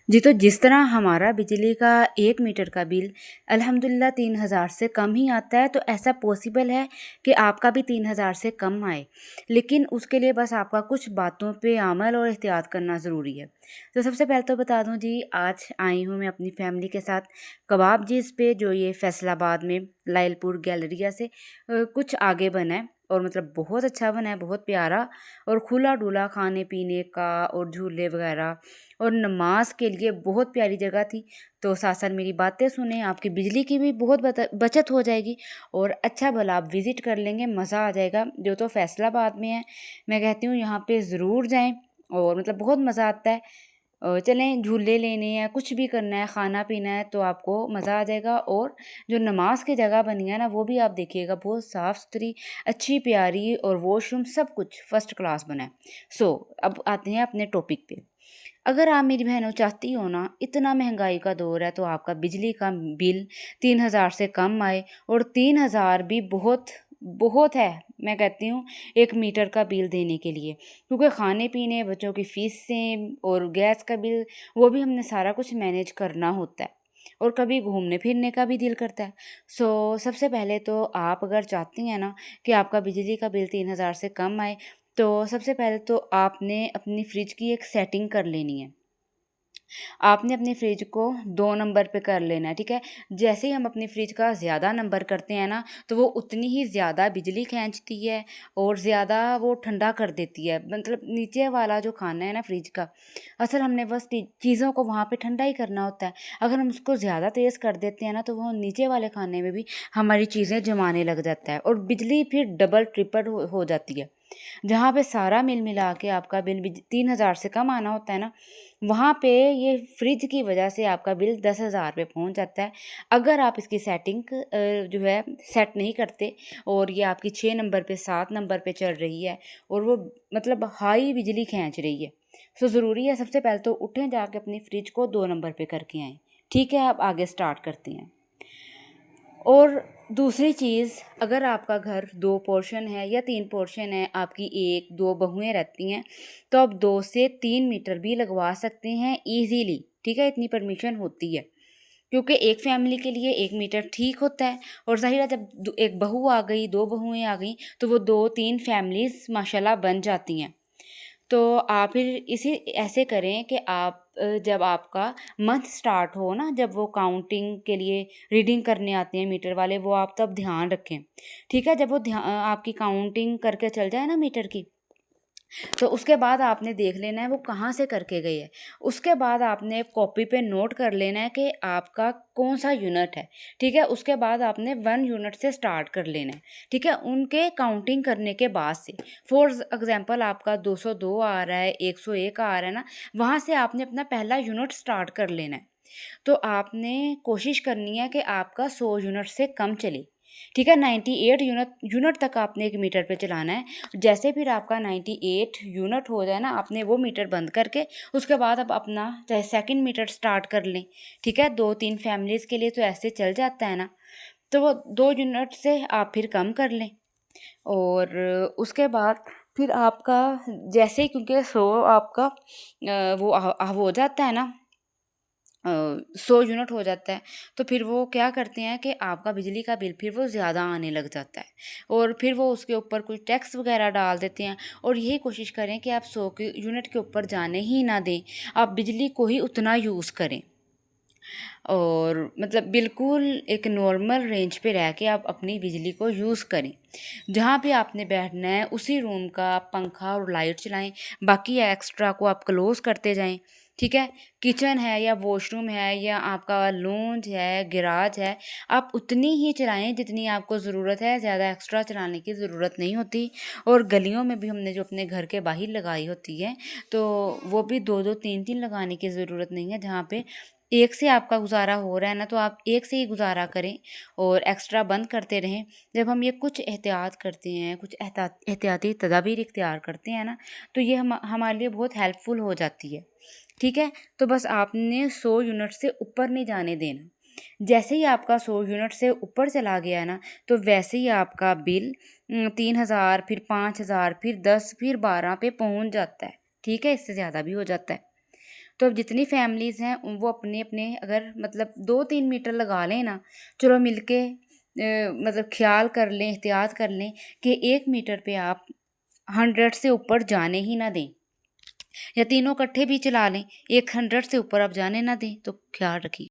जी, तो जिस तरह हमारा बिजली का 1 मीटर का बिल अल्हम्दुलिल्लाह 3000 से कम ही आता है, तो ऐसा पॉसिबल है कि आपका भी 3000 से कम आए। लेकिन उसके लिए बस आपका कुछ बातों पे अमल और एहतियात करना ज़रूरी है। तो सबसे पहले तो बता दूँ जी, आज आई हूँ मैं अपनी फ़ैमिली के साथ कबाब पे, जो ये फैसलाबाद में लाइलपुर गैलरिया से कुछ आगे बना है, और मतलब बहुत अच्छा बना है, बहुत प्यारा और खुला-डुला खाने-पीने का और झूले वगैरह और नमाज़ के लिए बहुत प्यारी जगह थी। तो साथ-साथ मेरी बातें सुने, आपकी बिजली की भी बहुत बचत हो जाएगी और अच्छा भला आप विज़िट कर लेंगे, मज़ा आ जाएगा। जो तो फैसलाबाद में है, मैं कहती हूँ यहाँ पे ज़रूर जाएँ और मतलब बहुत मज़ा आता है। चलें झूले लेने हैं, कुछ भी करना है, खाना-पीना है, तो आपको मज़ा आ जाएगा। और जो नमाज़ की जगह बनी है ना, वो भी आप देखिएगा, बहुत साफ़-सुथरी, अच्छी प्यारी और वॉशरूम सब कुछ फ़र्स्ट क्लास बना है। अब आते हैं अपने टॉपिक पे। अगर आप मेरी बहनों चाहती हो ना, इतना महंगाई का दौर है, तो आपका बिजली का बिल 3000 से कम आए, और 3000 भी बहुत बहुत है, मैं कहती हूँ, 1 मीटर का बिल देने के लिए। क्योंकि खाने-पीने, बच्चों की फ़ीसें और गैस का बिल, वो भी हमने सारा कुछ मैनेज करना होता है, और कभी घूमने-फिरने का भी दिल करता है। सबसे पहले तो आप अगर चाहती हैं ना कि आपका बिजली का बिल 3000 से कम आए, तो सबसे पहले तो आपने अपनी फ्रिज की एक सेटिंग कर लेनी है। आपने अपनी फ्रिज को 2 नंबर पे कर लेना है, ठीक है? जैसे ही हम अपनी फ्रिज का ज़्यादा नंबर करते हैं ना, तो वो उतनी ही ज़्यादा बिजली खींचती है और ज़्यादा वो ठंडा कर देती है। मतलब नीचे वाला जो खाना है ना फ्रिज का, असल हमने बस चीज़ों को वहाँ पे ठंडा ही करना होता है। अगर हम उसको ज़्यादा तेज़ कर देते हैं ना, तो वो नीचे वाले खाने में भी हमारी चीज़ें जमाने लग जाता है, और बिजली फिर डबल ट्रिपल हो जाती है। जहाँ पे सारा मिला के आपका बिल भी 3000 से कम आना होता है ना, वहाँ पे ये फ्रिज की वजह से आपका बिल 10,000 पे पहुँच जाता है। अगर आप इसकी सेटिंग जो है सेट नहीं करते, और ये आपकी 6 नंबर पे 7 नंबर पे चल रही है, और वो मतलब हाई बिजली खींच रही है, ज़रूरी है सबसे पहले तो उठें, जाके अपनी फ्रिज को 2 नंबर पे करके आएँ। ठीक है, अब आगे स्टार्ट करते हैं। और दूसरी चीज़, अगर आपका घर 2 पोर्शन है या 3 पोर्शन है, आपकी 1-2 बहुएँ रहती हैं, तो आप 2 से 3 मीटर भी लगवा सकते हैं ईज़िली, ठीक है? इतनी परमिशन होती है। क्योंकि एक फैमिली के लिए 1 मीटर ठीक होता है, और ज़ाहिर है जब एक बहू आ गई, 2 बहुएँ आ गईं, तो वो 2-3 फैमिलीज़ माशाल्लाह बन जाती हैं। तो आप फिर इसे ऐसे करें कि आप जब आपका मंथ स्टार्ट हो ना, जब वो काउंटिंग के लिए रीडिंग करने आते हैं मीटर वाले, वो आप तब ध्यान रखें। ठीक है? जब वो आपकी काउंटिंग करके चल जाए ना मीटर की, तो उसके बाद आपने देख लेना है वो कहाँ से करके गई है। उसके बाद आपने कॉपी पे नोट कर लेना है कि आपका कौन-सा यूनिट है, ठीक है? उसके बाद आपने 1 यूनिट से स्टार्ट कर लेना है, ठीक है? उनके काउंटिंग करने के बाद से, फॉर एग्ज़ाम्पल आपका 202 आ रहा है, 101 आ रहा है ना, वहाँ से आपने अपना पहला यूनिट स्टार्ट कर लेना है। तो आपने कोशिश करनी है कि आपका 100 यूनिट से कम चले, ठीक है? 98 यूनिट यूनिट तक आपने 1 मीटर पे चलाना है। जैसे फिर आपका 98 यूनिट हो जाए ना, आपने वो मीटर बंद करके उसके बाद आप अपना चाहे सेकंड मीटर स्टार्ट कर लें, ठीक है? 2-3 फैमिलीज़ के लिए तो ऐसे चल जाता है ना, तो वो 2 यूनिट से आप फिर कम कर लें। और उसके बाद फिर आपका जैसे ही, क्योंकि 100 आपका वो हो जाता है ना, 100 यूनिट हो जाता है, तो फिर वो क्या करते हैं कि आपका बिजली का बिल फिर वो ज़्यादा आने लग जाता है, और फिर वो उसके ऊपर कुछ टैक्स वगैरह डाल देते हैं। और यही कोशिश करें कि आप 100 के यूनिट के ऊपर जाने ही ना दें, आप बिजली को ही उतना यूज़ करें, और मतलब बिल्कुल एक नॉर्मल रेंज पे रह के आप अपनी बिजली को यूज़ करें। जहाँ पे आपने बैठना है उसी रूम का आप पंखा और लाइट चलाएँ, बाकी एक्स्ट्रा को आप क्लोज़ करते जाएँ, ठीक है? किचन है या वॉशरूम है या आपका लॉन्ज है, गैराज है, आप उतनी ही चलाएँ जितनी आपको ज़रूरत है, ज़्यादा एक्स्ट्रा चलाने की ज़रूरत नहीं होती। और गलियों में भी हमने जो अपने घर के बाहर लगाई होती है, तो वो भी 2-2 3-3 लगाने की ज़रूरत नहीं है। जहाँ पे एक से आपका गुज़ारा हो रहा है ना, तो आप एक से ही गुज़ारा करें और एक्स्ट्रा बंद करते रहें। जब हम ये कुछ एहतियात करते हैं, कुछ एहतियाती तदाबीर इख्तियार करते हैं ना, तो ये हमारे लिए बहुत हेल्पफुल हो जाती है। ठीक है? तो बस आपने 100 यूनिट से ऊपर नहीं जाने देना। जैसे ही आपका 100 यूनिट से ऊपर चला गया ना, तो वैसे ही आपका बिल 3000, फिर 5000, फिर 10, फिर 12 पे पहुँच जाता है। ठीक है? इससे ज़्यादा भी हो जाता है। तो अब जितनी फैमिलीज़ हैं वो अपने अपने अगर मतलब 2-3 मीटर लगा लें ना, चलो मिलके मतलब ख्याल कर लें, एहतियात कर लें कि 1 मीटर पे आप 100 से ऊपर जाने ही ना दें, या तीनों इकट्ठे भी चला लें, एक 100 से ऊपर आप जाने ना दें, तो ख्याल रखिए।